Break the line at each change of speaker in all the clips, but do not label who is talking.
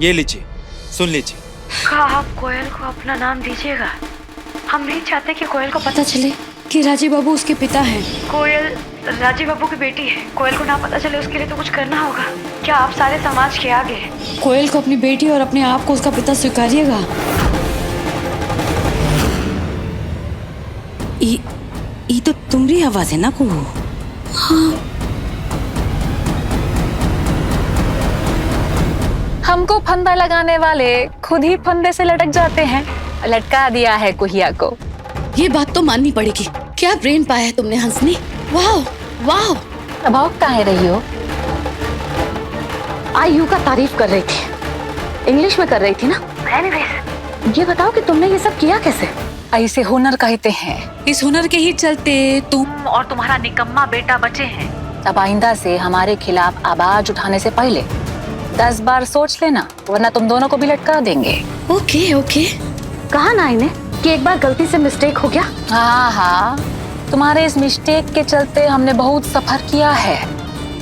ये लीजिए, सुन लीजिए।
क्या आप कोयल को अपना नाम दीजिएगा? हम नहीं चाहते कि कोयल को पता चले कि राजीव बाबू उसके पिता हैं। कोयल राजीव बाबू की बेटी है। कोयल को ना पता चले उसके लिए तो कुछ करना होगा। क्या आप सारे समाज के आगे कोयल को अपनी बेटी और अपने आप को उसका पिता स्वीकारिएगा?
ये तो तुम्हारी आवाज है ना कुहू?
हाँ।
हमको फंदा लगाने वाले खुद ही फंदे से लटक जाते हैं। लटका दिया है कुहिया को।
ये बात तो माननी पड़ेगी। क्या ब्रेन पाया है तुमने हंसनी। वाह वाह।
अब आप कहाँ रही हो? आयु का तारीफ कर रही थी, इंग्लिश में कर रही थी ना।
एनीवेज,
ये बताओ कि तुमने ये सब किया कैसे? ऐसे हुनर कहते हैं।
इस हुनर के ही चलते तुम
और तुम्हारा निकम्मा बेटा बचे हैं।
अब आइंदा से हमारे खिलाफ आवाज उठाने से पहले 10 बार सोच लेना, वरना तुम दोनों को भी लटका देंगे।
Okay okay.
कहा ना इन्हें कि एक बार गलती से मिस्टेक हो गया। हाँ हाँ, तुम्हारे इस मिस्टेक के चलते हमने बहुत सफर किया है।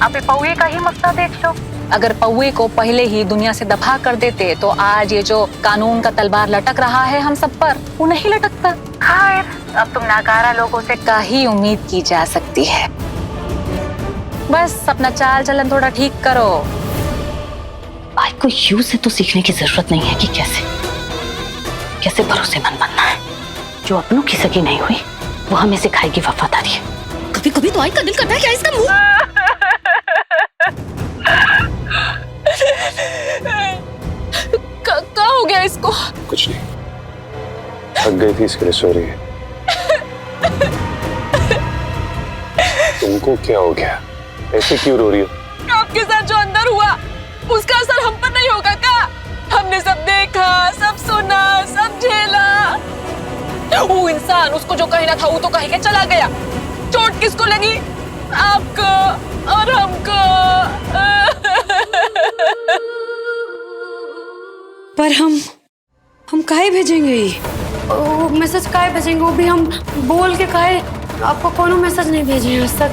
अब पौए का ही मसला देख लो।
अगर पौए को पहले ही दुनिया से दफा कर देते तो आज ये जो कानून का तलवार लटक रहा है हम सब पर, वो नहीं लटकता।
खैर, अब तुम नाकारा लोगों से
का ही उम्मीद की जा सकती है। बस अपना चाल चलन थोड़ा ठीक करो।
भाई को यू से तो सीखने की जरूरत नहीं है कि कैसे भरोसेमंद बनना है। जो अपनों की सगी नहीं हुई वो हमें सिखाएगी वफादारी। कभी कभी तो आई का दिल करता है क्या इसका मुंह।
क्या हो गया इसको?
कुछ नहीं, थक गई थी इसके लिए सो रही है। तुमको क्या हो गया? ऐसे क्यों रो रही हो?
आपके साथ जो अंदर हुआ उसका असर हम पर नहीं होगा क्या? हमने सब देखा, सब सुना, सब झेला। वो इंसान उसको जो कहना था वो तो कह के चला गया। चोट किसको लगी? आपको और हमको।
पर हम काहे भेजेंगे? वो मैसेज काहे भेजेंगे? वो भी हम बोल के काहे? आपको कोनो मैसेज नहीं भेजे आज तक।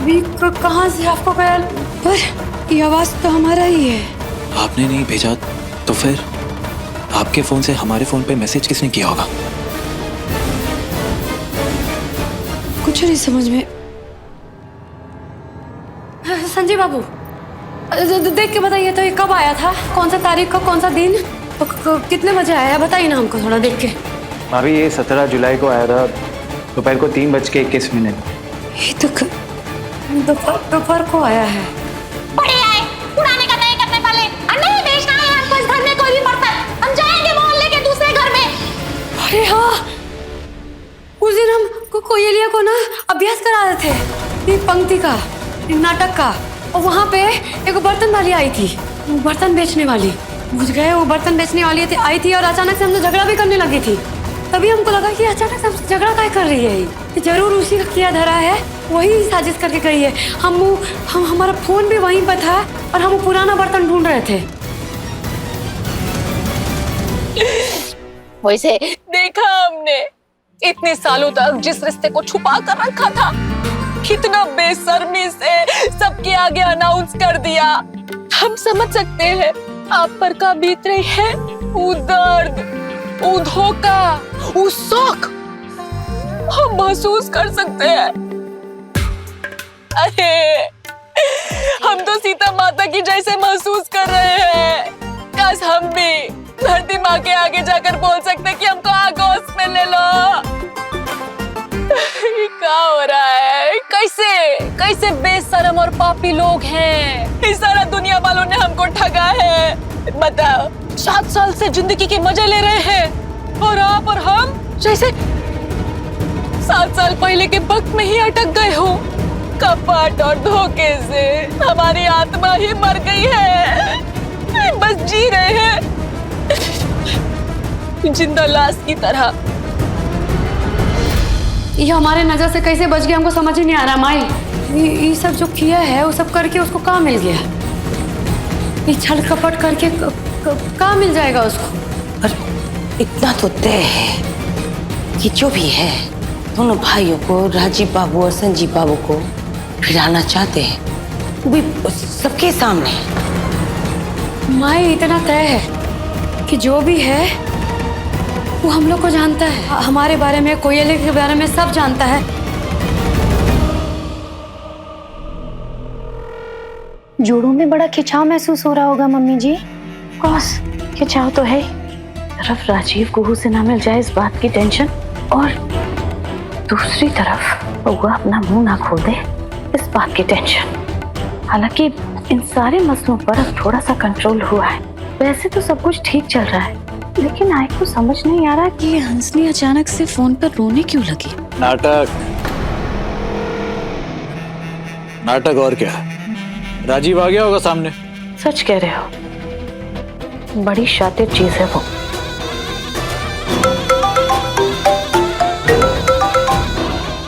भी कहाँ से आपको गया? पर ये आवाज तो हमारा ही है।
आपने नहीं भेजा तो फिर आपके फोन से हमारे फोन पे मैसेज किसने किया होगा?
कुछ नहीं समझ में। संजय बाबू, देख के बताइए तो ये कब आया था? कौन सा तारीख का, कौन सा दिन, कितने बजे आया? बताइए ना हमको थोड़ा देख के।
भाभी ये 17 जुलाई को आया था, दोपहर को 3:21।
ये तो दोपहर को आया है।
बढ़िया है, पुराने का नए करने वाले। नहीं बेचना है हमको इस घर में कोई भी बर्तन। हम जाएंगे मोहल्ले के दूसरे घर में।
अरे हाँ, उस दिन हम कोयलिया को ना अभ्यास करा रहे थे ये पंक्ति का, नाटक का। और वहाँ पे एक बर्तन वाली आई थी, बर्तन बेचने वाली। बुझ गए, वो बर्तन बेचने वाली आई थी और अचानक से हमसे झगड़ा भी करने लगी थी। तभी हमको लगा कि अचानक से हमसे झगड़ा काय कर रही है ये। जरूर उसी का किया धरा है, वही साजिश करके करी है। हम हमारा फोन भी वहीं पर था और हम पुराना बर्तन ढूंढ रहे थे।
वैसे देखा हमने इतने सालों तक जिस रिश्ते को छुपा कर रखा था, कितना बेशर्मी से सबके आगे अनाउंस कर दिया। हम समझ सकते हैं आप पर का बीत रही है। वो दर्द, वो धोखा, वो शौक हम महसूस कर सकते हैं। अरे हम तो सीता माता की जैसे महसूस कर रहे हैं। काश हम भी धरती माँ के आगे जाकर बोल सकते कि हमको आगोश में ले लो। क्या हो रहा है? कैसे बेशरम और पापी लोग हैं। इस सारा दुनिया वालों ने हमको ठगा है। बताओ, 7 साल से जिंदगी के मजे ले रहे हैं और आप और हम जैसे 7 साल पहले के वक्त में ही अटक गए हो। कपट और धोखे से हमारी आत्मा ही मर गई है। बस जी रहे हैं जिंदा लाश की तरह।
ये हमारे नजर से कैसे बच गया हमको समझ ही नहीं आ रहा। माई, ये सब जो किया है वो सब करके उसको कहाँ मिल गया? ये छल कपट करके कहाँ मिल जाएगा उसको?
पर इतना तो तय है कि जो भी है दोनों भाइयों को, राजीव बाबू और संजीव बाबू को फिराना चाहते हैं, वो भी सबके सामने।
माई इतना तय है कि जो भी है वो हम लोग को जानता है, हमारे बारे में, कोयले के बारे में सब जानता है।
जोड़ों में बड़ा खिंचाव महसूस हो रहा होगा मम्मी जी। कौस खिंचाव तो है, तरफ राजीव गुहू से ना मिल जाए इस बात की टेंशन, और दूसरी तरफ वो अपना मुंह ना खोल दे इस बात की टेंशन। हालांकि इन सारे मसलों पर अब थोड़ा सा कंट्रोल हुआ है। वैसे तो सब कुछ ठीक चल रहा है, लेकिन आई को समझ नहीं आ रहा कि ये हंसनी अचानक से फोन पर रोने क्यों लगी।
नाटक और क्या, राजीव आ गया होगा सामने।
सच कह रहे हो, बड़ी शातिर चीज है वो।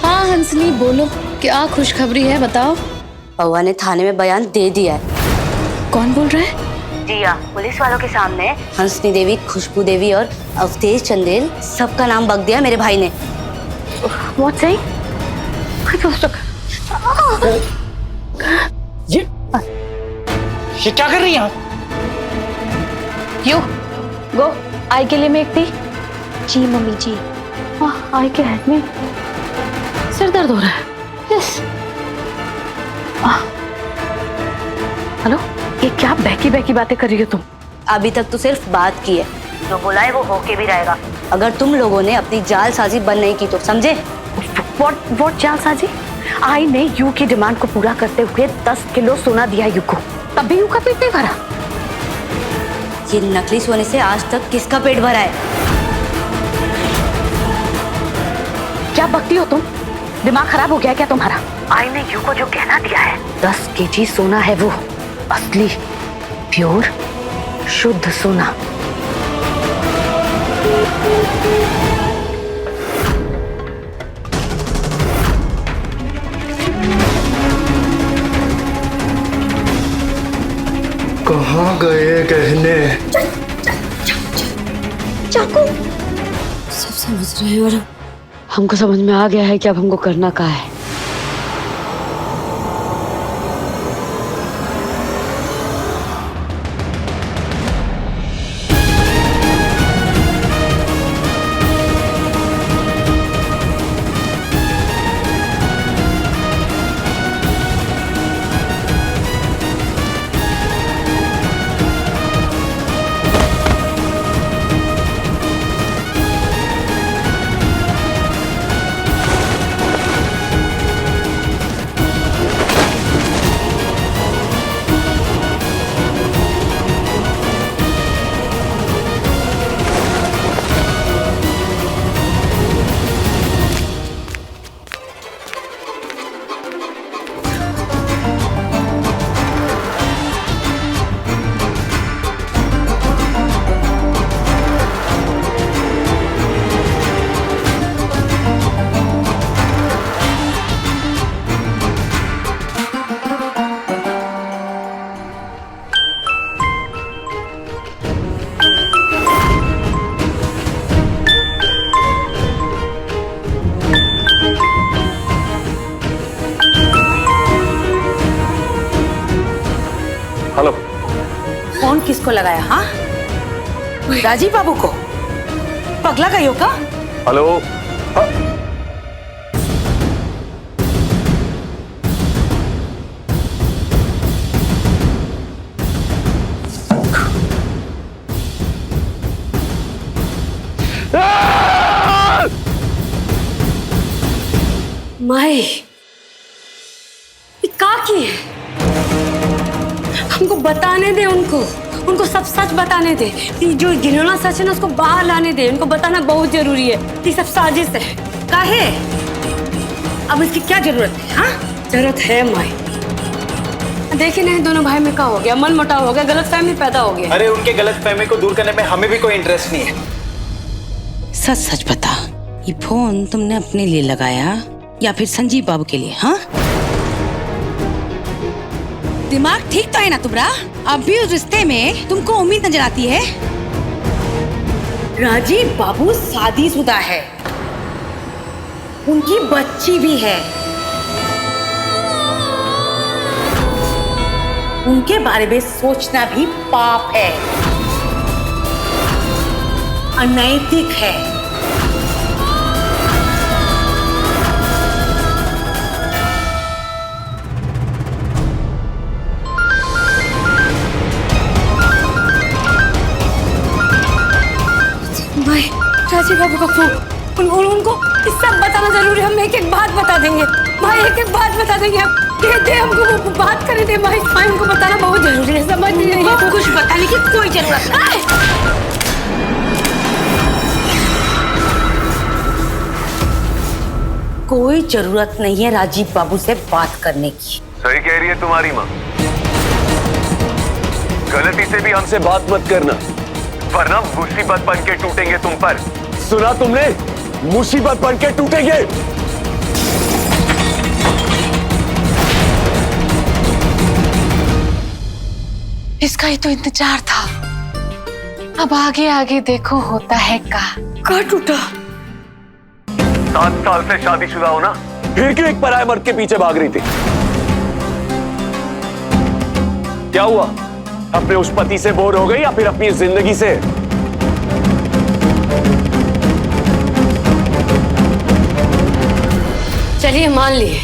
हाँ हंसनी बोलो, क्या खुशखबरी है बताओ।
बउआ ने थाने में बयान दे दिया है।
कौन बोल रहा है?
जी हाँ, पुलिस वालों के सामने हंसनी देवी, खुशबू देवी और अवधेश चंदेल सबका नाम बक दिया मेरे भाई ने।
What's saying?
ये क्या कर रही हैं?
यू गो, आई के लिए मेक दी।
जी मम्मी जी।
आई के हेड में सिर दर्द हो रहा है। यस। हेलो, ये क्या बहकी बहकी बातें कर रही हो तुम?
अभी तक तो सिर्फ बात की है, जो बोला है वो होके भी रहेगा, अगर तुम लोगों ने अपनी जालसाजी बंद नहीं की तो, समझे?
What जालसाजी? आई ने यू की डिमांड को पूरा करते हुए 10 किलो सोना दिया यू को, तब भी यू का पेट नहीं भरा।
ये नकली सोने से आज तक किसका पेट भरा है?
क्या बकती हो तुम? दिमाग खराब हो गया क्या तुम्हारा? आई ने यू को जो कहना दिया है 10 केजी सोना है वो, असली प्योर शुद्ध सोना।
कहाँ गए गहने?
चाकू। सब समझ रहे हैं और हमको समझ में आ गया है कि अब हमको करना क्या है।
हेलो,
फोन किसको लगाया? हाँ, राजीव बाबू को? पगला गई हो का?
हेलो।
माई क्या की है? हमको बताने दे, उनको सब सच बताने दे। ये जो घिनौना सच है ना उसको बाहर लाने दे, उनको बताना बहुत जरूरी है। ये सब साजिश है। काहे? अब इसकी क्या जरूरत है? हाँ जरूरत है माई। देखिए नहीं दोनों भाई में क्या हो गया, मन मुटाव हो गया, गलतफहमी पैदा हो गया।
अरे उनके गलतफहमी को दूर करने में हमें भी कोई इंटरेस्ट नहीं है।
सच सच बता, ये फोन तुमने अपने लिए लगाया या फिर संजीव बाबू के लिए? हाँ, दिमाग ठीक तो है ना तुम्हारा? अब भी उस रिश्ते में तुमको उम्मीद नजर आती है?
राजीव बाबू शादीशुदा है, उनकी बच्ची भी है।
उनके बारे में सोचना भी पाप है, अनैतिक है।
भाई राजीव बाबू का फोन, उनको सब बताना जरूरी है। हम एक एक बात बता देंगे भाई, एक एक बात बता देंगे। हम दे हमको वो बात करे दे भाई, उनको बताना बहुत जरूरी है। समझ नहीं रही है,
कुछ बताने की कोई जरूरत नहीं। कोई जरूरत नहीं है राजीव बाबू से बात करने की।
सही कह रही है तुम्हारी माँ, गलती से भी हमसे बात मत करना वरना मुसीबत बन के टूटेंगे तुम पर। सुना तुमने, मुसीबत बन के टूटेंगे।
इसका ही तो इंतजार था। अब आगे आगे देखो होता है का
टूटा।
7 साल से शादीशुदा हो ना, फिर क्यों एक पराये मर्द के पीछे भाग रही थी? क्या हुआ? अपने उस पति से बोर हो गई या फिर अपनी जिंदगी से?
चलिए मान लिए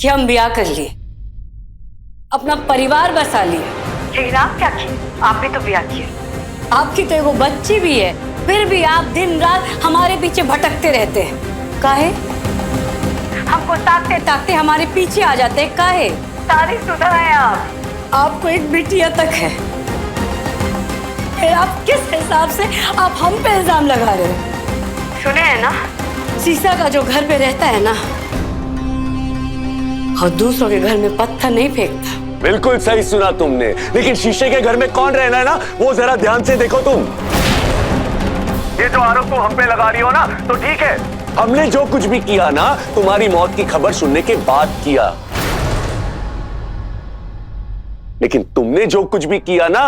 कि हम ब्याह कर लिए, अपना परिवार बसा लिया। लेकिन आप क्या किए? आप भी तो ब्याह किए, आपकी तो एगो बच्ची भी है, फिर भी आप दिन रात हमारे पीछे भटकते रहते हैं। काहे? हमको ताकते ताकते हमारे पीछे आ जाते हैं। काहे? शादीशुदा हैं आप, आपको एक बिटिया तक है, फिर आप किस हिसाब से आप हम पे इल्जाम लगा रहे हो? सुने हैं ना, शीशा का जो घर पे रहता है ना, और दूसरों के घर में पत्थर नहीं फेंकता।
बिल्कुल सही सुना तुमने, लेकिन शीशे के घर में कौन रहना है ना, वो जरा ध्यान से देखो तुम। ये जो आरोप तुम हम पे लगा रही हो ना, तो ठीक है, हमने जो कुछ भी किया ना, तुम्हारी मौत की खबर सुनने के बाद किया। लेकिन तुमने जो कुछ भी किया ना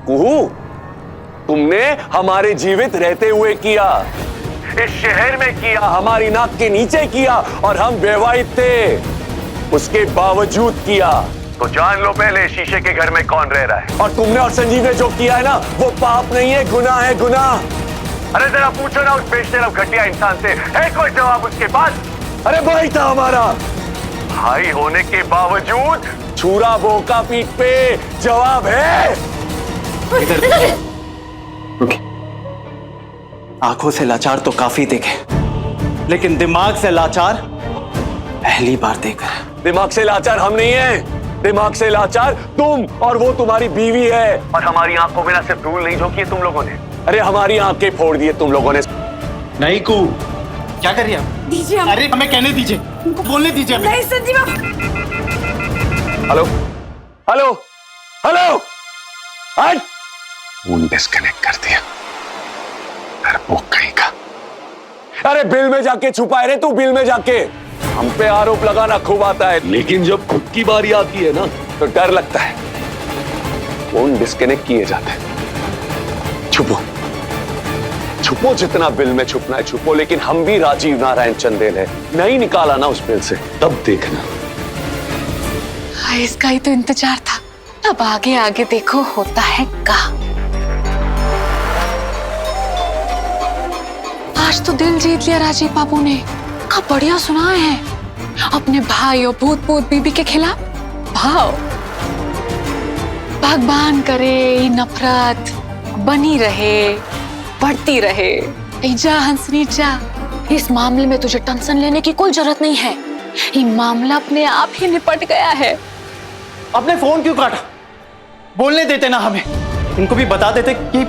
कुहू, तुमने हमारे जीवित रहते हुए किया, इस शहर में किया, हमारी नाक के नीचे किया, और हम विवाहित थे उसके बावजूद किया। तो जान लो पहले शीशे के घर में कौन रह रहा है। और तुमने और संजीव ने जो किया है ना, वो पाप नहीं है, गुनाह है, गुनाह। अरे जरा पूछो ना उस बेशरम घटिया इंसान से, है कोई जवाब उसके पास? अरे भाई था हमारा, भाई होने के बावजूद छुरा बोका पीठ पे जवाब है।
रुके, आंखों से लाचार तो काफी देखे, लेकिन दिमाग से लाचार पहली बार देखा है।
दिमाग से लाचार हम नहीं है, दिमाग से लाचार तुम, और वो तुम्हारी बीवी है। और हमारी आंखों में ना सिर्फ धूल नहीं झोंकी है तुम लोगों ने, अरे हमारी आंखें फोड़ दी है तुम लोगों ने।
नहीं कू, क्या कर रही है?
दीजिए हम।
अरे हमें कहने दीजिए, उनको बोलने दीजिए।
नहीं संजीव।
हेलो हेलो हेलो, हट। फोन डिस्कनेक्ट कर दिया, डरपोक कहीं का। अरे बिल में जाके छुपाए रे तू, बिल में जाके। हम पे आरोप लगाना खूब आता है, लेकिन जब खुद की बारी आती है ना, तो डर लगता है। फोन डिस्कनेक्ट किए जाते हैं। छुपो छुपो, जितना बिल में छुपना है छुपो, लेकिन हम भी राजीव नारायण चंदेल है, नहीं निकाला ना उस बिल से, तब देखना।
इसका ही तो इंतजार था। अब आगे आगे देखो होता है का। आज तो दिल जीत लिया राजीव बाबू ने, का बढ़िया सुनाए हैं अपने भाई और भूत बीबी के खिलाफ भाव। भगवान करे ये नफरत बनी रहे, बढ़ती रहे। जा हंसनी जा, इस मामले में तुझे टेंशन लेने की कोई जरूरत नहीं है, ये मामला अपने आप ही निपट गया है।
आपने फोन क्यों काटा? बोलने देते ना हमें, इनको भी बता देते कि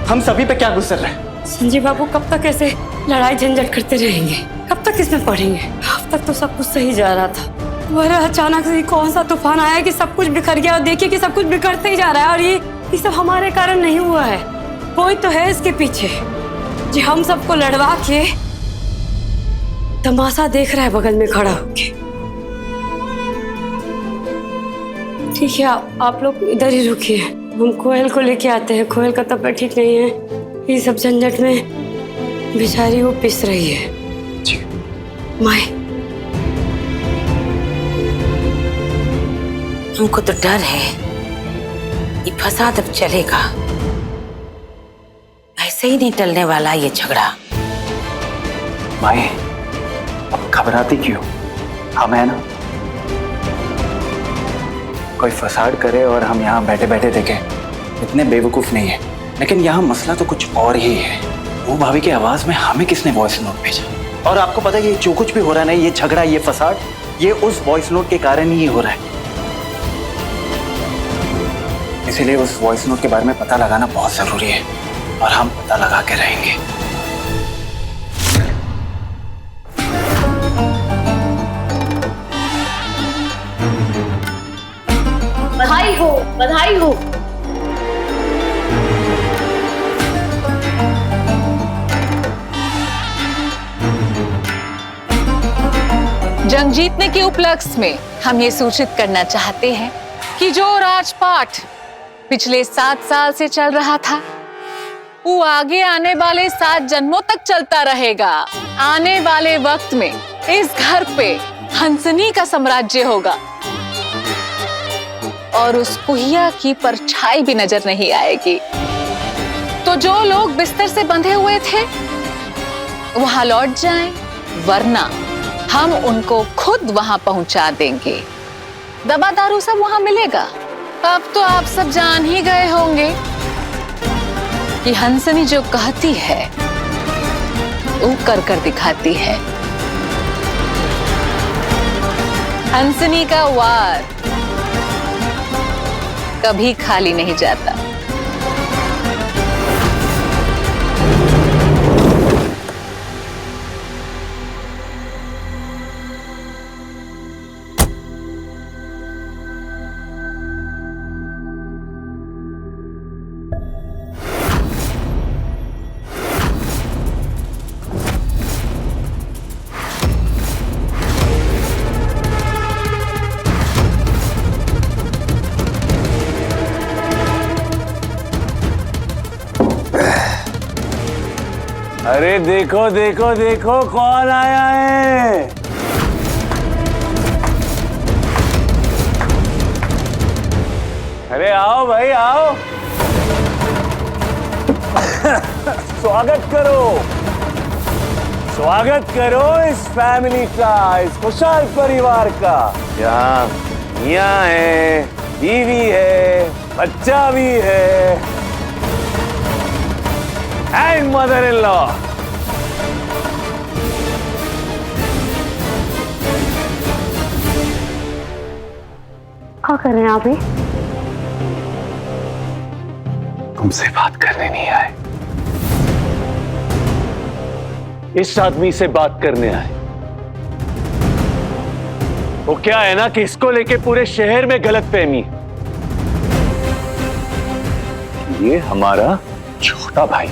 हम सभी पे क्या गुजर रहे हैं।
संजीव बाबू कब तक ऐसे लड़ाई झंझट करते रहेंगे? कब तक इसमें पढ़ेंगे? अब तक तो सब कुछ सही जा रहा था, वह अचानक से कौन सा तूफान आया कि सब कुछ बिखर गया। और देखिए कि सब कुछ बिखरते ही जा रहा है, और ये सब हमारे कारण नहीं हुआ है। कोई तो है इसके पीछे जो हम सबको लड़वा के तमाशा देख रहा है बगल में खड़ा होके। ठीक है, आप लोग इधर ही रुकिए, हम कोयल को लेके आते हैं। कोयल का तबीयत ठीक नहीं है, ये सब झंझट में बेचारी वो पिस रही है।
जी
माई
हमको तो डर है ये फसाद अब चलेगा, ऐसे ही नहीं टलने वाला ये झगड़ा।
माई, अब घबराती क्यों? हम है ना। कोई फसाद करे और हम यहाँ बैठे बैठे देखें, इतने बेवकूफ नहीं है। लेकिन यहाँ मसला तो कुछ और ही है। वो भाभी की आवाज में हमें किसने वॉइस नोट भेजा? और आपको पता है ये जो कुछ भी हो रहा है ना, ये झगड़ा, ये फसाद, ये उस वॉइस नोट के कारण ही हो रहा है। इसीलिए उस वॉइस नोट के बारे में पता लगाना बहुत जरूरी है और हम पता लगा के रहेंगे।
बधाई हो, बधाई हो।
जंग जीतने के उपलक्ष्य में हम ये सूचित करना चाहते हैं कि जो राजपाट पिछले 7 साल से चल रहा था वो आगे आने वाले 7 जन्मों तक चलता रहेगा। आने वाले वक्त में इस घर पे हंसनी का साम्राज्य होगा और उस कुहिया की परछाई भी नजर नहीं आएगी। तो जो लोग बिस्तर से बंधे हुए थे वहां लौट जाएं, वरना हम उनको खुद वहां पहुंचा देंगे। दवा दारू सब वहां मिलेगा। अब तो आप सब जान ही गए होंगे कि हंसनी जो कहती है वो कर कर दिखाती है। हंसनी का वार कभी खाली नहीं जाता।
अरे देखो देखो देखो कौन आया है। अरे आओ भाई आओ। स्वागत करो, स्वागत करो इस फैमिली का, इस खुशहाल परिवार का। यहाँ मियाँ है, बीवी है, बच्चा भी है एंड मदर इन लॉ।
क्या कर रहे हैं आप?
तुमसे बात करने नहीं आए, इस आदमी से बात करने आए। वो क्या है ना कि इसको लेके पूरे शहर में गलतफहमी। ये हमारा छोटा भाई,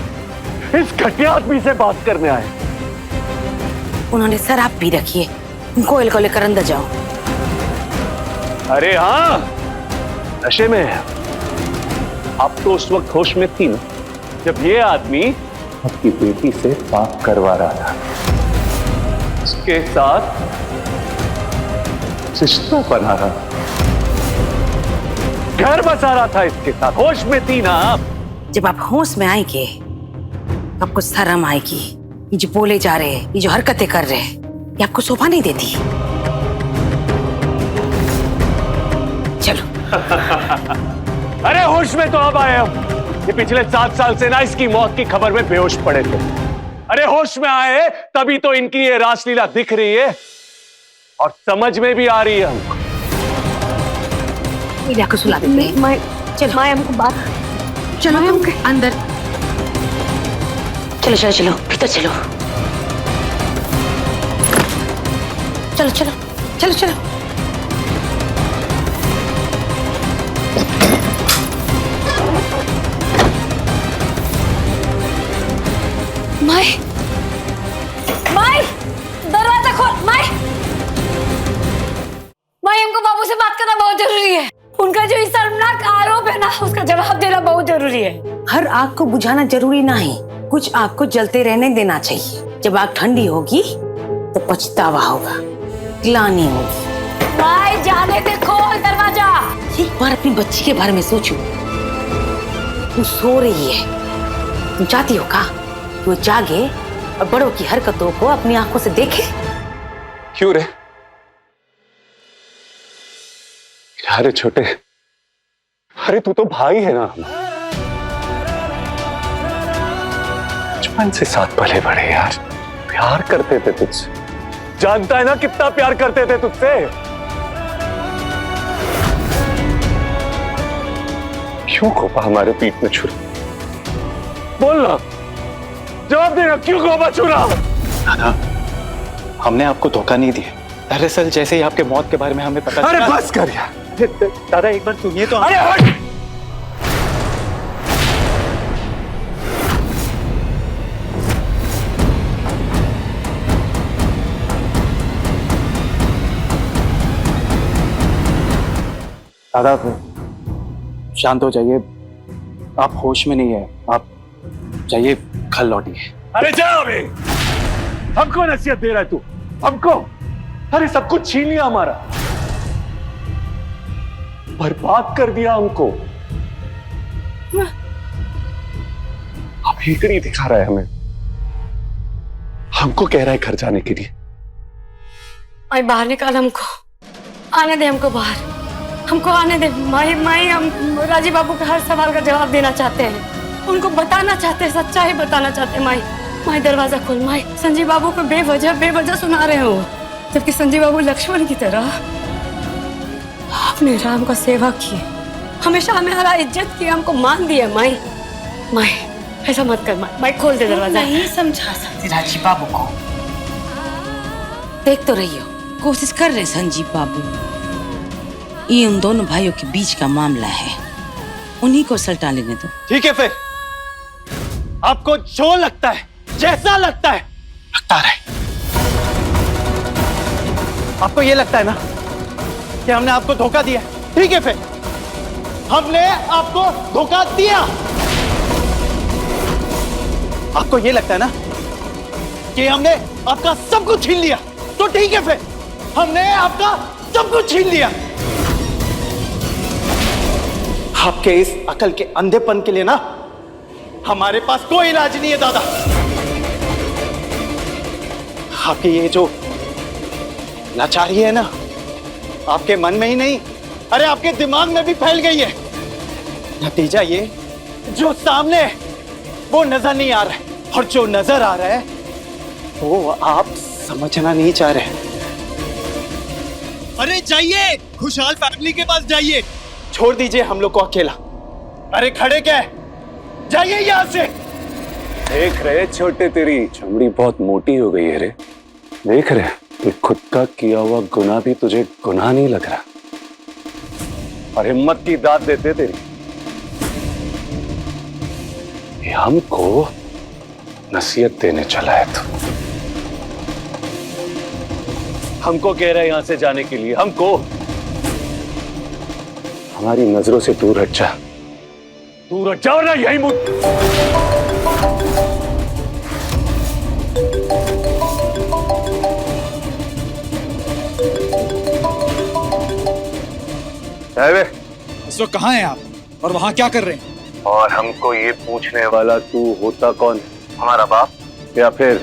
इस घटिया आदमी से बात करने आए।
उन्होंने शराब पी रखी है, उनको इनको लेकर अंदर जाओ।
अरे हाँ, नशे में है। आप तो उस वक्त होश में थी ना जब ये आदमी आपकी बेटी से बात करवा रहा था, उसके साथ रिश्ता बना रहा, घर बसा रहा था इसके साथ। होश में थी ना आप?
जब आप होश में आएंगे आपको शर्म आएगी। ये जो बोले जा रहे हैं, ये जो हरकतें कर रहे हैं, ये आपको शोभा नहीं देती। चलो।
अरे होश में तो अब आए हम। ये पिछले 7 साल से ना इसकी मौत की खबर में बेहोश पड़े थे। अरे होश में आए तभी तो इनकी ये रासलीला दिख रही है और समझ में भी आ रही है हमको।
मीडिया को सुला देते हैं। चलो माँ, हमको बात। चलो अंदर। चलो चलो चलो भीतर चलो। चलो चलो चलो चलो।
माय, माय, दरवाजा खोल। माय, माय, हमको बाबू से बात करना बहुत जरूरी है। उनका जो इस शर्मनाक आरोप है ना, उसका जवाब देना बहुत जरूरी है।
हर आग को बुझाना जरूरी ना है, कुछ आग को जलते रहने देना चाहिए। जब आग ठंडी होगी तो पछतावा होगा, ग्लानि होगी।
माय, जा आने दे, खोल दरवाजा।
एक बार अपनी बच्ची के बारे में सोचो। तू सो रही है, तुम चाहती हो का वो जागे और बड़ों की हरकतों को अपनी आंखों से देखे?
क्यों रे? अरे छोटे, अरे तू तो भाई है ना। बचपन से साथ पले बड़े यार, प्यार करते थे तुझसे। जानता है ना कितना प्यार करते थे तुझसे। क्यों खोपा हमारे पीठ में छुरा? बोलना, जवाब देना, क्यों खोपा छुरा?
दादा, हमने आपको धोखा नहीं दिया। दरअसल जैसे ही आपके मौत के बारे में हमें पता
अरे बस कर यार।
दादा एक बार सुनिए तो।
अरे हट!
दादा शांत हो जाइए, आप होश में नहीं है, आप जाइए, कल लौटिए।
अरे जाओ बे! हमको नसीहत दे रहा है तू? हमको? अरे सब कुछ छीन लिया हमारा, बर्बाद कर दिया हमको। अब हिकड़ी दिखा रहा है हमें, हमको कह रहा है घर जाने के लिए।
माई बाहर निकाल हमको, आने दे हमको बाहर, हमको आने दे। माई हम राजीव बाबू के हर सवाल का जवाब देना चाहते हैं, उनको बताना चाहते हैं, सच्चाई बताना चाहते हैं। माई दरवाजा खोल। माई संजीव बाबू को बेवजह सुना रहे हो, जबकि संजीव बाबू लक्ष्मण की तरह अपने राम का सेवा किए, हमेशा हमारा इज्जत किया, हमको मान दिया। माई ऐसा मत कर। माई खोल दे दरवाजा।
नहीं समझा सकती राजीव बाबू को। देख तो रही हो, कोशिश कर रहे संजीव बाबू। ये उन दोनों भाइयों के बीच का मामला है, उन्हीं को सल्टा लेने दो।
ठीक है, फिर आपको जो लगता है, जैसा लगता है, लगता रहे। आपको ये लगता है ना कि हमने आपको धोखा दिया, ठीक है, फिर हमने आपको धोखा दिया। आपको ये लगता है ना कि हमने आपका सब कुछ छीन लिया, तो ठीक है, फिर हमने आपका सब कुछ छीन लिया। आपके इस अकल के अंधेपन के लिए ना हमारे पास कोई इलाज नहीं है दादा। आपकी ये जो लाचारी है ना, आपके मन में ही नहीं, अरे आपके दिमाग में भी फैल गई है। नतीजा ये, जो सामने है वो नजर नहीं आ रहा है, और जो नजर आ रहा है वो आप समझना नहीं चाह रहे। अरे जाइए, खुशहाल फैमिली के पास जाइए, छोड़ दीजिए हम लोग को अकेला। अरे खड़े क्या है, जाइए यहाँ से।
देख रहे छोटे, तेरी चमड़ी बहुत मोटी हो गई है रे। देख रहे कि खुद का किया हुआ गुनाह भी तुझे गुनाह नहीं लग रहा, और हिम्मत की दाद देते तेरी। ये हमको नसीहत देने चला है तू। हमको कह रहा है यहां से जाने के लिए, हमको। हमारी नजरों से दूर हट जा, दूर हट जाओ ना, यही मुझ।
इस वक्त कहाँ हैं आप, और वहाँ क्या कर रहे हैं?
और हमको ये पूछने वाला तू होता कौन? हमारा बाप या फिर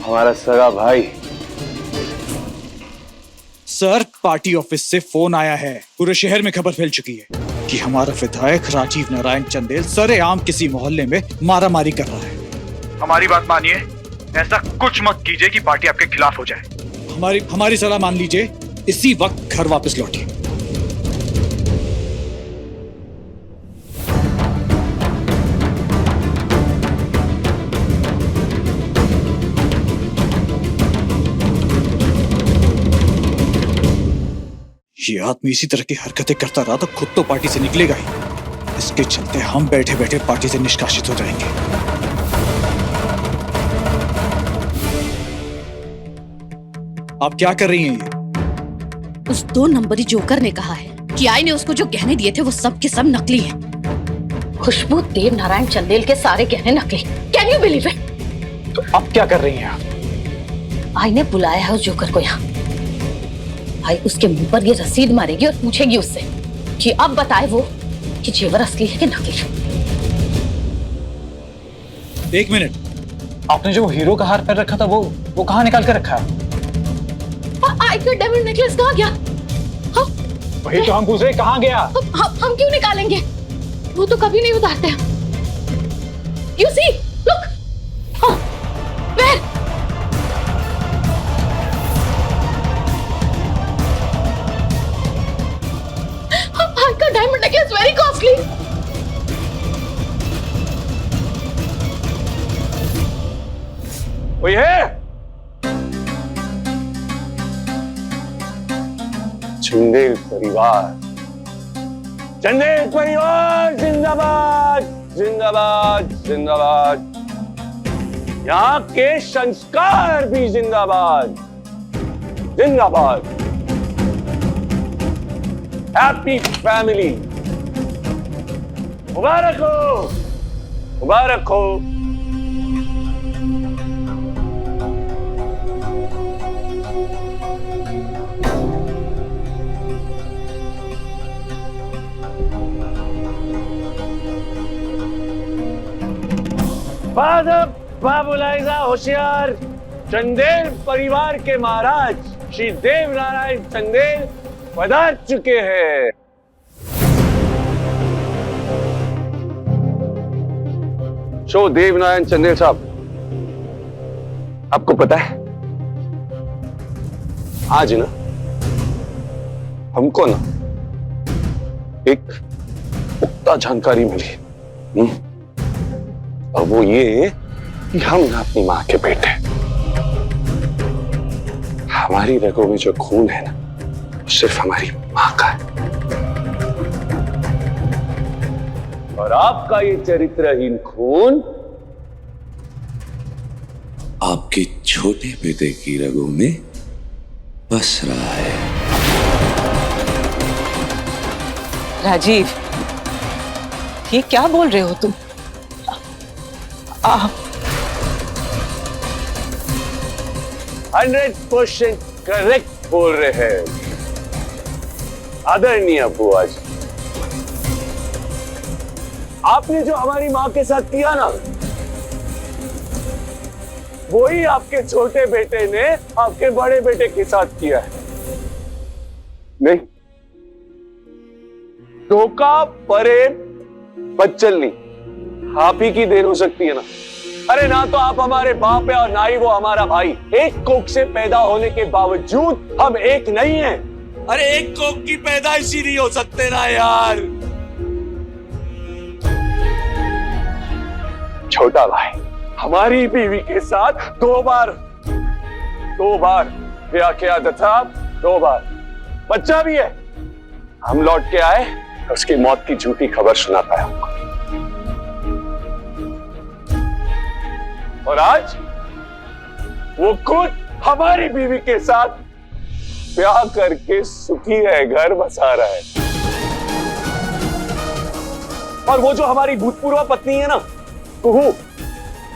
हमारा सगा भाई?
सर, पार्टी ऑफिस से फोन आया है, पूरे शहर में खबर फैल चुकी है कि हमारा विधायक राजीव नारायण चंदेल सरेआम किसी मोहल्ले में मारामारी कर रहा है।
हमारी बात मानिए, ऐसा कुछ मत कीजिए कि पार्टी आपके खिलाफ हो जाए।
हमारी सलाह मान लीजिए, इसी वक्त घर वापस लौटिए। ये आदमी इसी तरह की हरकतें करता रहा तो खुद तो पार्टी से निकलेगा ही। इसके चलते हम बैठे बैठे पार्टी से निष्कासित हो जाएंगे। आप क्या कर रही हैं ये?
उस 2 नंबरी जोकर ने कहा है कि आई ने उसको जो गहने दिए थे वो सब के सब नकली हैं। खुशबू देव नारायण चंदेल के सारे गहने नकली। Can you believe it?
तो अब क्या कर रही हैं आप?
आई ने बुलाया है उस जोकर को यहाँ। भाई उसके मुंह पर ये रसीद मारेगी और पूछेगी उससे कि अब बताए वो कि जेवर असली है कि नकली।
एक मिनट, आपने जो हीरो का हार पहन रखा था वो कहाँ निकाल कर रखा है?
आई का डायमंड नेकलेस कहाँ गया?
वही तो हम पूछ रहे, कहाँ गया?
हम क्यों निकालेंगे? वो तो कभी नहीं उतारते। You see, look. Where? का डायमंड नेकलेस वेरी कॉस्टली।
कोई है? चंदेल परिवार, चंदेल परिवार जिंदाबाद जिंदाबाद जिंदाबाद। यहाँ के संस्कार भी जिंदाबाद जिंदाबाद। हैप्पी फैमिली, मुबारक हो मुबारक हो। बाबुलाइजा होशियार, चंदेल परिवार के महाराज श्री देव नारायण चंदेल पधार चुके हैं। शो देव नारायण चंदेल साहब, आपको पता है आज ना हमको ना एक पुख्ता जानकारी मिली, और वो ये कि हम ना अपनी मां के बेटे, हमारी रगों में जो खून है ना वो सिर्फ हमारी मां का है, और आपका ये चरित्रहीन खून
आपके छोटे बेटे की रगों में बस रहा है।
राजीव, ये क्या बोल रहे हो तुम?
100% करेक्ट बोल रहे हैं आदरणीय बुआ जी। आपने जो हमारी मां के साथ किया ना, वही आपके छोटे बेटे ने आपके बड़े बेटे के साथ किया है। नहीं, धोखा परे बच्चलनी आप ही की देर हो सकती है ना। अरे ना तो आप हमारे बाप है और ना ही वो हमारा भाई। एक कोख से पैदा होने के बावजूद हम एक नहीं हैं।
अरे एक कोख की पैदाइश ही नहीं हो सकते ना यार।
छोटा भाई हमारी बीवी के साथ दो बार ब्याह किया था, 2 बार बच्चा भी है। हम लौट के आए, उसकी मौत की झूठी खबर सुनाता है हमको, और आज वो खुद हमारी बीवी के साथ ब्याह करके सुखी है, घर बसा रहा है। और वो जो हमारी भूतपूर्व पत्नी है ना, कुहू,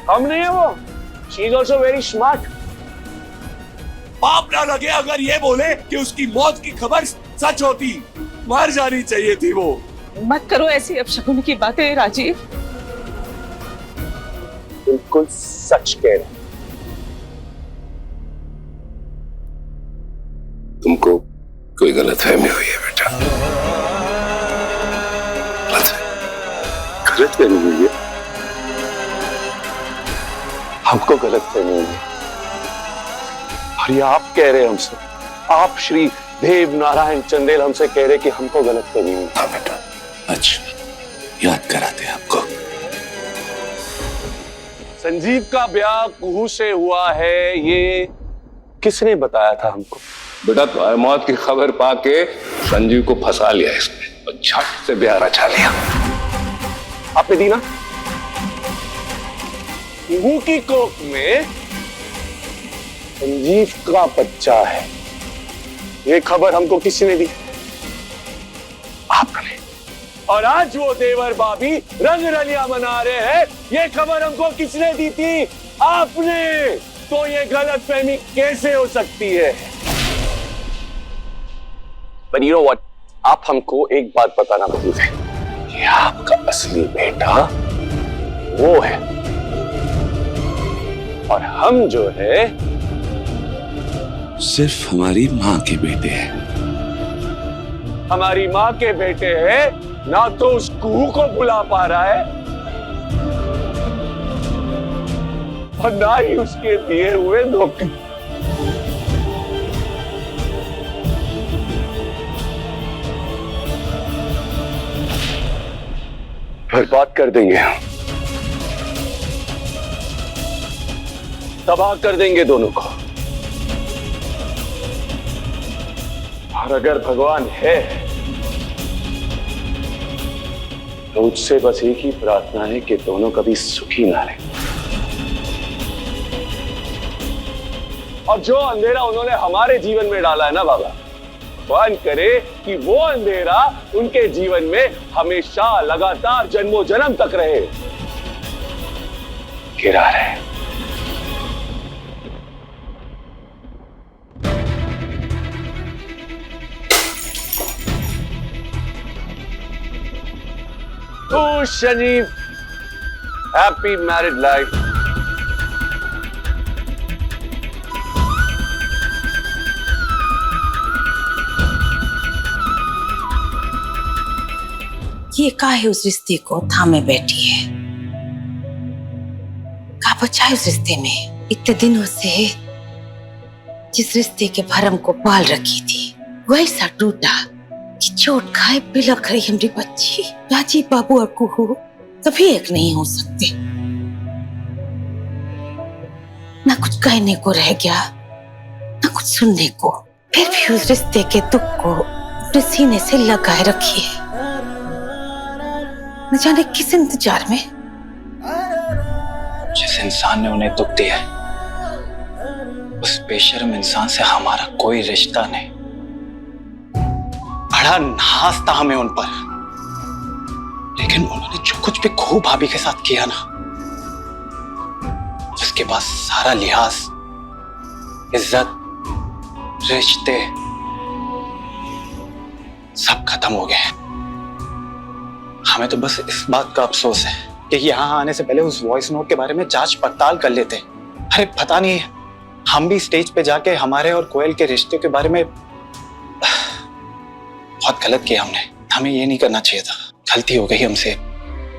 हम नहीं है वो, she is also very smart.
पाप ना लगे अगर ये बोले कि उसकी मौत की खबर सच होती, मर जानी चाहिए थी वो।
मत करो ऐसी अपशकुन की बातें राजीव।
बिल्कुल सच कह रहे।
तुमको कोई गलतफहमी हुई है बेटा।
गलतफहमी हुई है? हमको गलतफहमी हुई है, और ये आप कह रहे हैं हमसे, आप श्री देव नारायण चंदेल हमसे कह रहे कि हमको गलतफहमी हुई।
हाँ बेटा, अच्छा याद कराते हैं आपको।
संजीव का ब्याह कुहू से हुआ है, ये किसने बताया था हमको?
बेटा तुम्हारी मौत की खबर पाके संजीव को फंसा लिया इसने और झट से ब्याह रचा लिया।
आपने दी ना? कुहू की कोख में संजीव का बच्चा है, ये खबर हमको किसने दी? आपने। और आज वो देवर भाभी रंग रलिया मना रहे हैं, ये खबर हमको किसने दी थी? आपने। तो ये गलतफहमी कैसे हो सकती है? But you know what? आप हमको एक बात बताना भूल गए कि आपका असली बेटा वो है और हम जो है
सिर्फ हमारी माँ के बेटे हैं।
हमारी माँ के बेटे हैं, ना तो उस कुहू को बुला पा रहा है और ना ही उसके दिए हुए धोखे। बर्बाद कर देंगे, तबाह कर देंगे दोनों को। और अगर भगवान है तो मुझसे बस एक ही प्रार्थना है कि दोनों कभी सुखी ना रहे। और जो अंधेरा उन्होंने हमारे जीवन में डाला है ना बाबा, भगवान करे कि वो अंधेरा उनके जीवन में हमेशा लगातार जन्मों जन्म तक रहे, गिरा रहे। तो शरीफ, हैप्पी मैरिड लाइफ।
ये काहे उस रिश्ते को थामे बैठी है? का बचाए उस रिश्ते में? इतने दिनों से जिस रिश्ते के भरम को पाल रखी थी वैसा टूटा कि चोट खाए बिलख रही हमारी बच्ची। राजीव बाबू और कुहू कभी एक नहीं हो सकते। ना कुछ कहने को रह गया, ना कुछ सुनने को। फिर भी उस रिश्ते के दुख को अपने सीने से लगाए रखी है। न जाने किस इंतजार में।
जिस इंसान ने उन्हें दुख दिया है, उस बेशर्म इंसान से हमारा कोई रिश्ता नहीं। बड़ा नाज था हमें उन पर, लेकिन उन्होंने जो कुछ भी कुहू भाभी के साथ किया ना, उसके बाद सारा लिहाज, इज्जत, रिश्ते सब खत्म हो गए। हमें तो बस इस बात का अफसोस है कि यहाँ आने से पहले उस वॉइस नोट के बारे में जांच पड़ताल कर लेते। अरे पता नहीं, हम भी स्टेज पे जाके हमारे और कोयल के रिश्ते के बारे में बहुत गलत किया हमने। हमें ये नहीं करना चाहिए था, गलती हो गई हमसे।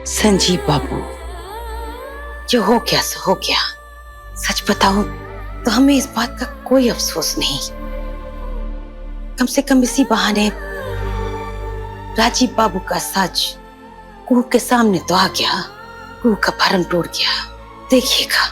संजीव बाबू, जो हो गया सो हो गया। सच बताऊं तो हमें इस बात का कोई अफसोस नहीं। कम से कम इसी बहाने राजीव बाबू का सच कुहू के सामने तो आ गया, कुहू का भरम टूट गया। देखिएगा।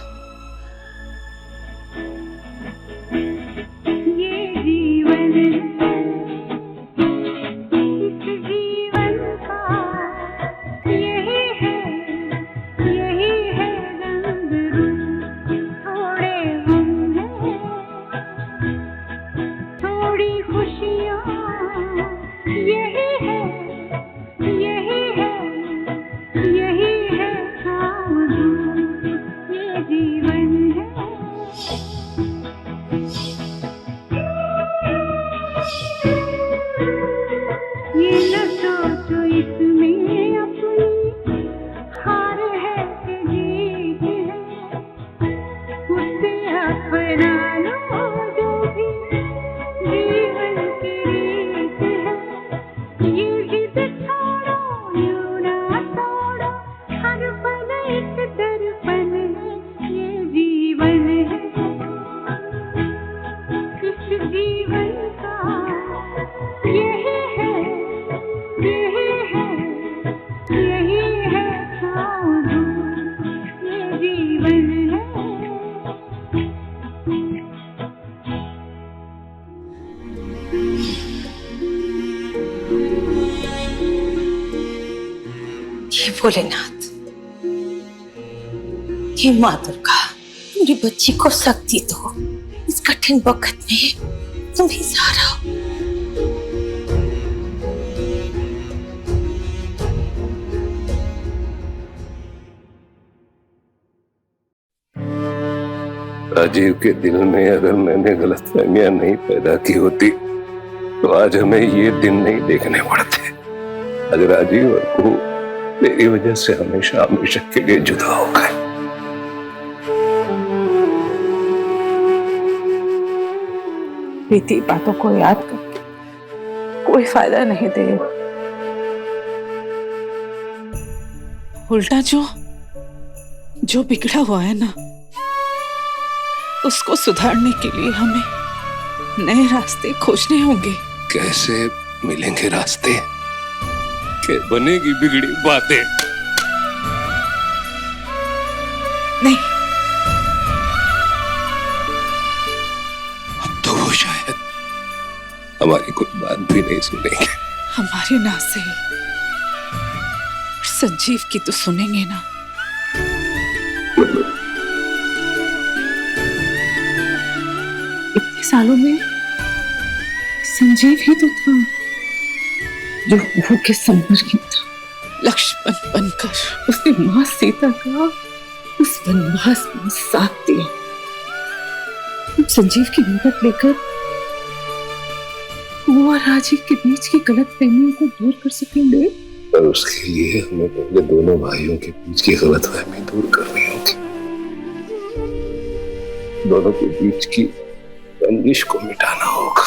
भोलेनाथ, हे माँ दुर्गा, मेरी बच्ची को शक्ति दो। इस कठिन वक्त में तुम ही सहारा हो।
राजीव के दिल में अगर मैंने गलतफहमियां नहीं पैदा की होती तो आज हमें ये दिन नहीं देखने पड़ते। आज राजीव और कुहू मेरी वजह से हमेशा हमेशा के लिए जुदा हो गए।
बीती बातों को याद करके कोई फायदा नहीं दे। उल्टा जो बिगड़ा हुआ है ना, उसको सुधारने के लिए हमें नए रास्ते खोजने होंगे।
कैसे मिलेंगे रास्ते? के बनेगी बिगड़ी बातें?
नहीं,
अब तो वो शायद हमारी कोई बात भी नहीं सुनेंगे।
हमारी ना सही, संजीव की तो सुनेंगे ना। इतने सालों में संजीव ही तो था जो कुहू के संपर्क में था। लक्ष्मण बनकर उसने मां सीता का उस वनवास में साथ दिया। हम संजीव की मदद लेकर कुहू और राजीव के बीच की गलतफहमियों को दूर कर सकेंगे।
पर उसके लिए हमें पहले दोनों भाइयों के बीच की गलतफहमी दूर करनी होगी। दोनों के बीच की रंजिश को मिटाना होगा।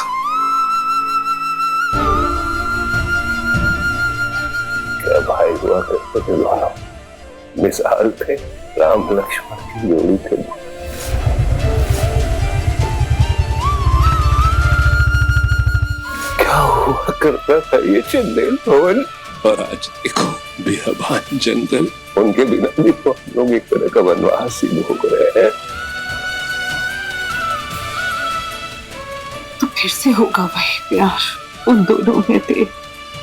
क्या भाई हुआ करते थे दोनों, मिसाल थे, राम लक्ष्मण की जोड़ी थे। क्या हुआ करता था ये चंदेल भवन, और आज देखो बियाबान जंगल। उनके बिना भी तो हम लोग एक तरह का वनवास ही भोग रहे हैं।
तो फिर से होगा वही प्यार उन दोनों में थे।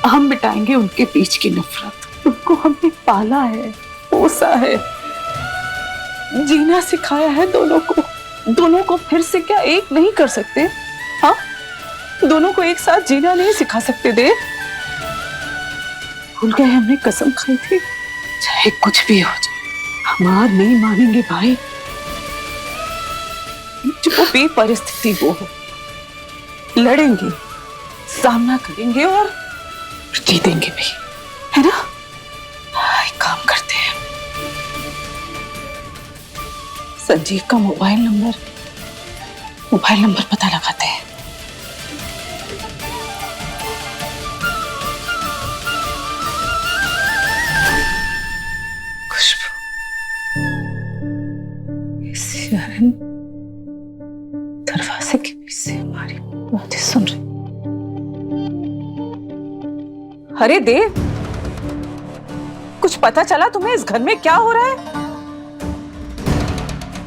हम मिटाएंगे उनके बीच की नफरत। उनको हमने पाला है, पोसा है, जीना सिखाया है दोनों को फिर से क्या एक नहीं कर सकते? हाँ, दोनों को एक साथ जीना नहीं सिखा सकते देव? भूल गए हमने कसम खाई थी, चाहे कुछ भी हो जाए हम हार नहीं मानेंगे भाई। जो भी परिस्थिति वो हो, लड़ेंगे, सामना करेंगे और जीतेंगे भी, है ना? एक काम करते हैं, संजीव का मोबाइल नंबर पता लगाते हैं। दरवाजे के बीच से हमारी बातें सुन रही। अरे देव, कुछ पता चला तुम्हें इस घर में क्या हो रहा है?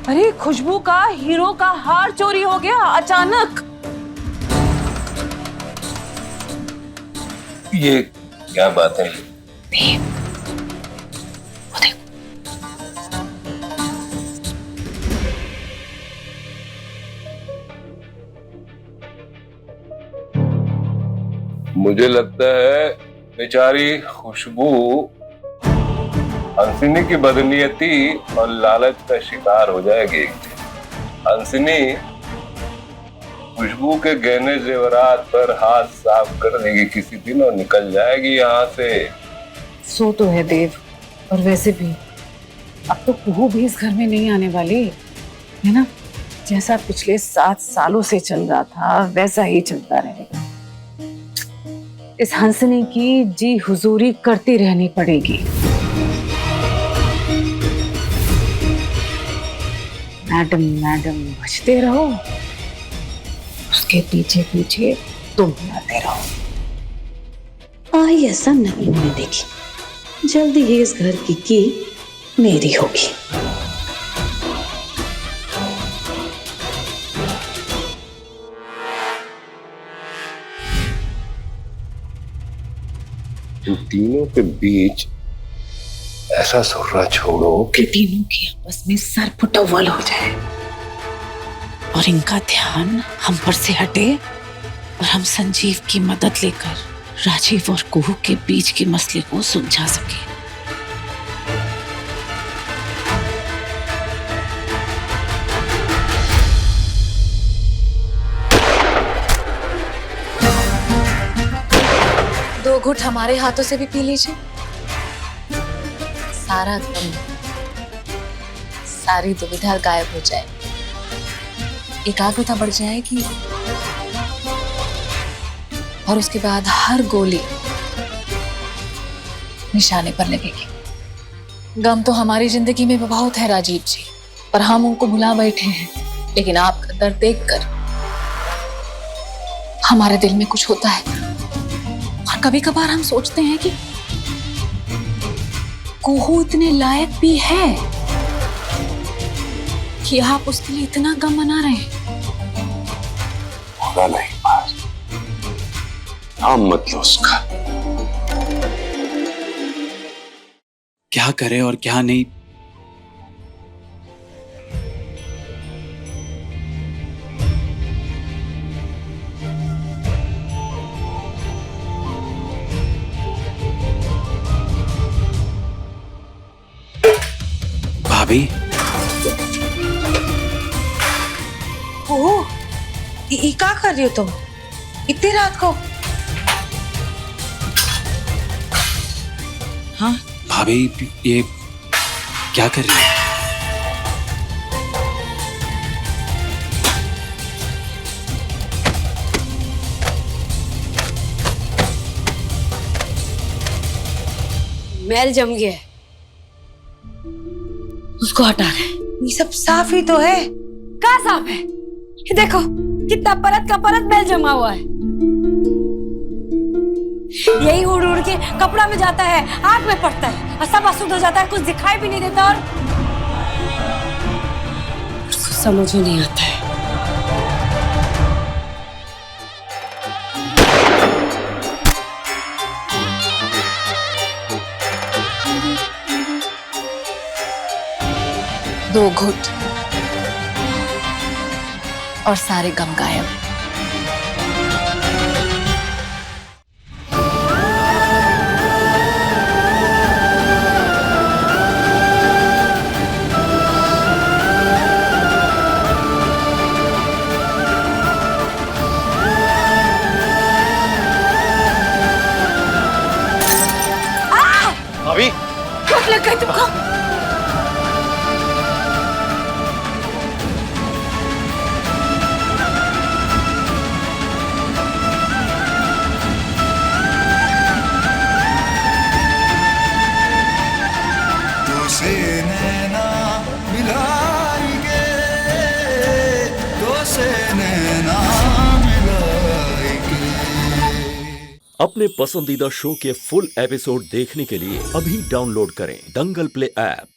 अरे खुशबू का हीरो का हार चोरी हो गया अचानक।
ये क्या बात है?
देव, वो देखो।
मुझे लगता है बेचारी खुशबू हंसिनी की बदनीयती और लालच का शिकार हो जाएगी। हंसिनी खुशबू के गहने जेवरात पर हाथ साफ कर देगी किसी दिन और निकल जाएगी यहाँ से।
सो तो है देव, और वैसे भी अब तो कुहू भी इस घर में नहीं आने वाली है ना? जैसा पिछले 7 सालों से चल रहा था वैसा ही चलता रहेगा। इस हंसनी की जी हुजूरी करती रहनी पड़ेगी। मैडम मैडम बचते रहो, उसके पीछे पीछे तुम आते रहो।
आई ऐसा नहीं होने देगी। जल्दी ही इस घर की मेरी होगी।
इन तीनों के बीच ऐसा सुर्रा छोड़ो
कि तीनों की आपस में सर फुटअव्वल हो जाए और इनका ध्यान हम पर से हटे और हम संजीव की मदद लेकर राजीव और कुहू के बीच के मसले को सुलझा सके।
घुट हमारे हाथों से भी पी लीजिए। सारा गम, सारी दुविधा गायब हो जाए, एकाग्रता बढ़ जाएगी और उसके बाद हर गोली निशाने पर लगेगी। गम तो हमारी जिंदगी में बहुत है राजीव जी, पर हम उनको भुला बैठे हैं। लेकिन आपका दर्द देखकर हमारे दिल में कुछ होता है और कभी कभार हम सोचते हैं कि कुहू इतने लायक भी है कि आप उसके लिए इतना गम मना रहे हैं।
होगा नहीं बात, नाम मत लो उसका।
क्या करे और क्या नहीं, भाभी।
ओह, ये क्या कर रही हो तुम इतनी रात को? हाँ
भाभी ये क्या कर रही है?
मैल जम गया है, उसको हटा रहे।
ये सब साफ ही तो है।
क्या साफ है? ये देखो कितना परत का परत मैल जमा हुआ है। यही उड़ उड़ के कपड़ा में जाता है, आग में पड़ता है और सब अशुद्ध हो जाता है, कुछ दिखाई भी नहीं देता और उसको समझ ही नहीं आता है।
दो घुट और सारे गम गायब।
अभी
चोट लग गई तुमको?
अपने पसंदीदा शो के फुल एपिसोड देखने के लिए अभी डाउनलोड करें दंगल प्ले ऐप।